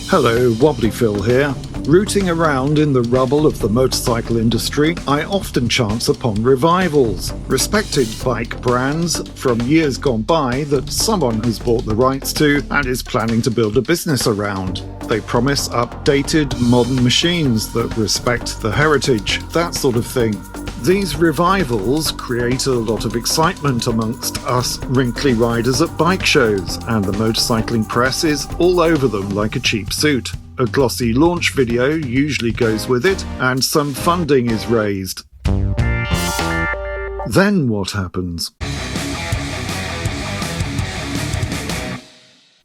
Hello, Wobbly Phil here. Rooting around in the rubble of the motorcycle industry, I often chance upon revivals, respected bike brands from years gone by that someone has bought the rights to and is planning to build a business around. They promise updated, modern machines that respect the heritage, that sort of thing. These revivals create a lot of excitement amongst us wrinkly riders at bike shows, and the motorcycling press is all over them like a cheap suit. A glossy launch video usually goes with it, and some funding is raised. Then what happens?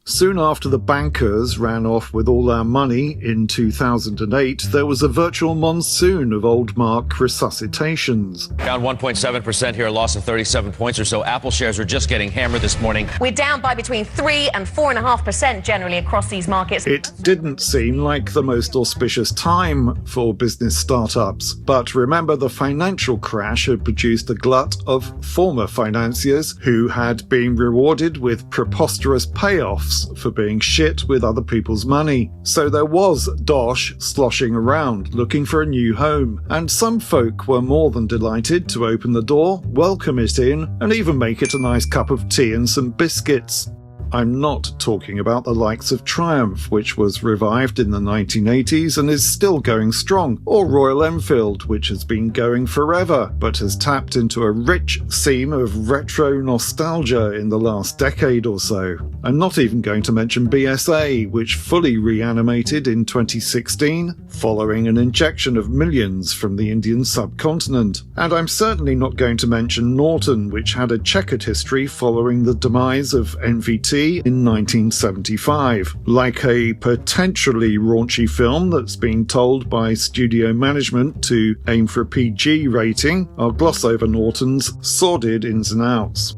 Soon after the bankers ran off with all our money in 2008, there was a virtual monsoon of old mark resuscitations. Down 1.7% here, a loss of 37 points or so. Apple shares are just getting hammered this morning. We're down by between 3 and 4.5% generally across these markets. It didn't seem like the most auspicious time for business startups, but remember, the financial crash had produced a glut of former financiers who had been rewarded with preposterous payoffs for being shit with other people's money. So there was dosh sloshing around looking for a new home, and some folk were more than delighted to open the door, welcome it in, and even make it a nice cup of tea and some biscuits. I'm not talking about the likes of Triumph, which was revived in the 1980s and is still going strong, or Royal Enfield, which has been going forever, but has tapped into a rich seam of retro nostalgia in the last decade or so. I'm not even going to mention BSA, which fully reanimated in 2016, following an injection of millions from the Indian subcontinent. And I'm certainly not going to mention Norton, which had a checkered history following the demise of NVT in 1975. Like a potentially raunchy film that's being told by studio management to aim for a PG rating, I'll gloss over Norton's sordid ins and outs.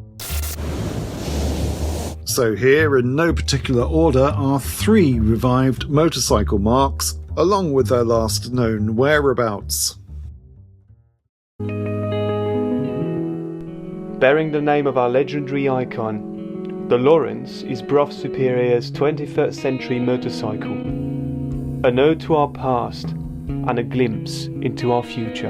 So here, in no particular order, are 3 revived motorcycle marques, along with their last known whereabouts. Bearing the name of our legendary icon, the Lawrence is Brough Superior's 21st century motorcycle, an ode to our past and a glimpse into our future.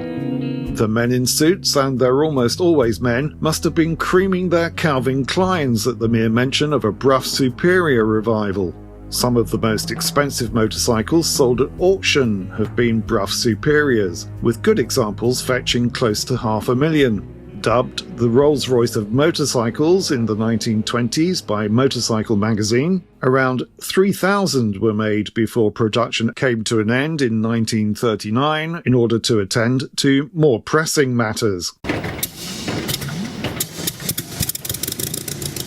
The men in suits, and they're almost always men, must have been creaming their Calvin Kleins at the mere mention of a Brough Superior revival. Some of the most expensive motorcycles sold at auction have been Brough Superiors, with good examples fetching close to $500,000. Dubbed the Rolls-Royce of motorcycles in the 1920s by Motorcycle magazine, around 3,000 were made before production came to an end in 1939 in order to attend to more pressing matters.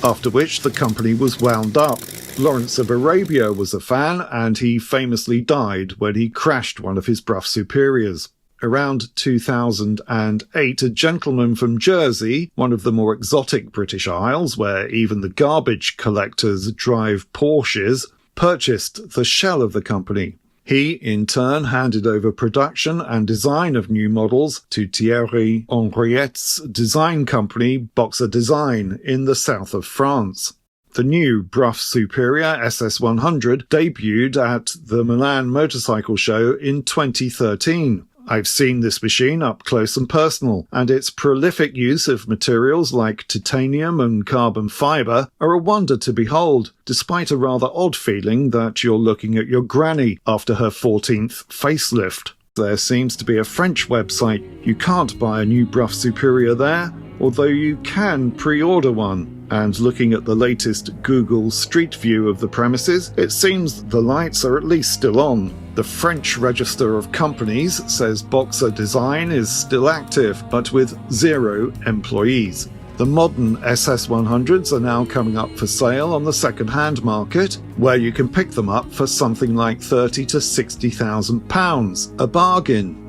After which the company was wound up. Lawrence of Arabia was a fan, and he famously died when he crashed one of his Brough Superiors. Around 2008, a gentleman from Jersey, one of the more exotic British Isles where even the garbage collectors drive Porsches, purchased the shell of the company. He, in turn, handed over production and design of new models to Thierry Henriette's design company, Boxer Design, in the south of France. The new Brough Superior SS100 debuted at the Milan Motorcycle Show in 2013. I've seen this machine up close and personal, and its prolific use of materials like titanium and carbon fibre are a wonder to behold, despite a rather odd feeling that you're looking at your granny after her 14th facelift. There seems to be a French website. You can't buy a new Brough Superior there, although you can pre-order one. And looking at the latest Google Street View of the premises, it seems the lights are at least still on. The French Register of Companies says Boxer Design is still active, but with 0 employees. The modern SS100s are now coming up for sale on the second-hand market, where you can pick them up for something like £30,000 to £60,000, a bargain.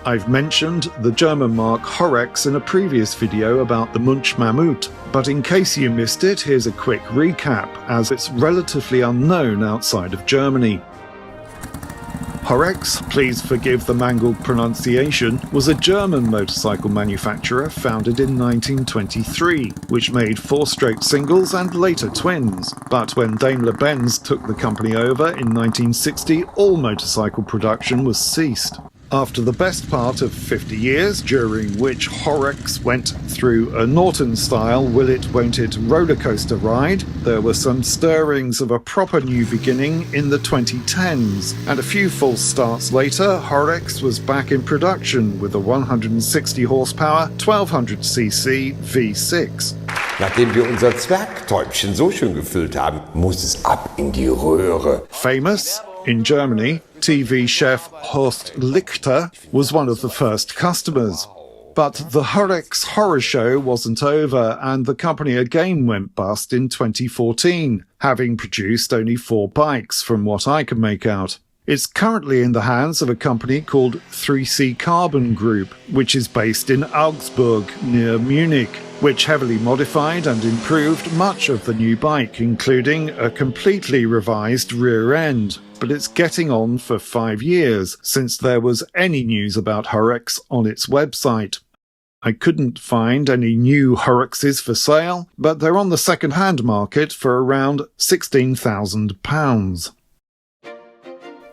I've mentioned the German marque Horex in a previous video about the Munch Mammut, but in case you missed it, here's a quick recap, as it's relatively unknown outside of Germany. Horex, please forgive the mangled pronunciation, was a German motorcycle manufacturer founded in 1923, which made 4-stroke singles and later twins. But when Daimler-Benz took the company over in 1960, all motorcycle production was ceased. After the best part of 50 years, during which Horex went through a Norton-style will-it-won't-it roller coaster ride, there were some stirrings of a proper new beginning in the 2010s, and a few false starts later, Horex was back in production with a 160 horsepower, 1200cc V6. Nachdem wir unser Zwergtäubchen so schön gefüllt haben, muss es ab in die Röhre. Famous? In Germany, TV chef Horst Lichter was one of the first customers. But the Horex horror show wasn't over, and the company again went bust in 2014, having produced only 4 bikes from what I can make out. It's currently in the hands of a company called 3C Carbon Group, which is based in Augsburg, near Munich, which heavily modified and improved much of the new bike, including a completely revised rear end. But it's getting on for 5 years since there was any news about Horex on its website. I couldn't find any new Horexes for sale, but they're on the second-hand market for around £16,000.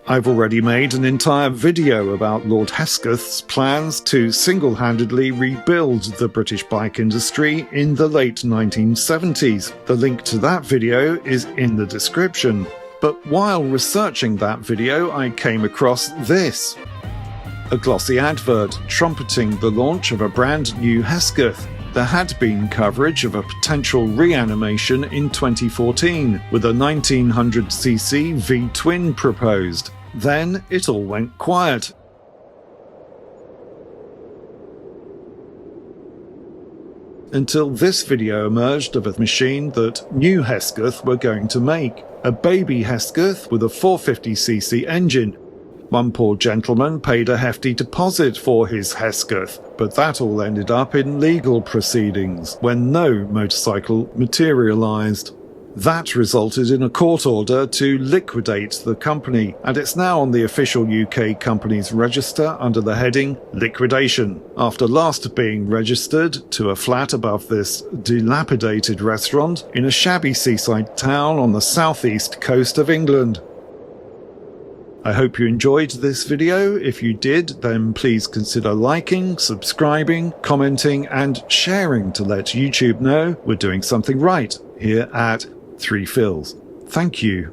I've already made an entire video about Lord Hesketh's plans to single-handedly rebuild the British bike industry in the late 1970s. The link to that video is in the description. But while researching that video, I came across this. A glossy advert trumpeting the launch of a brand new Hesketh. There had been coverage of a potential reanimation in 2014, with a 1900cc V-twin proposed. Then it all went quiet. Until this video emerged of a machine that new Hesketh were going to make. A baby Hesketh with a 450cc engine. One poor gentleman paid a hefty deposit for his Hesketh, but that all ended up in legal proceedings when no motorcycle materialised. That resulted in a court order to liquidate the company, and it's now on the official UK company's register under the heading Liquidation, after last being registered to a flat above this dilapidated restaurant in a shabby seaside town on the southeast coast of England. I hope you enjoyed this video. If you did, then please consider liking, subscribing, commenting, and sharing to let YouTube know we're doing something right here at 3 Phils. Thank you.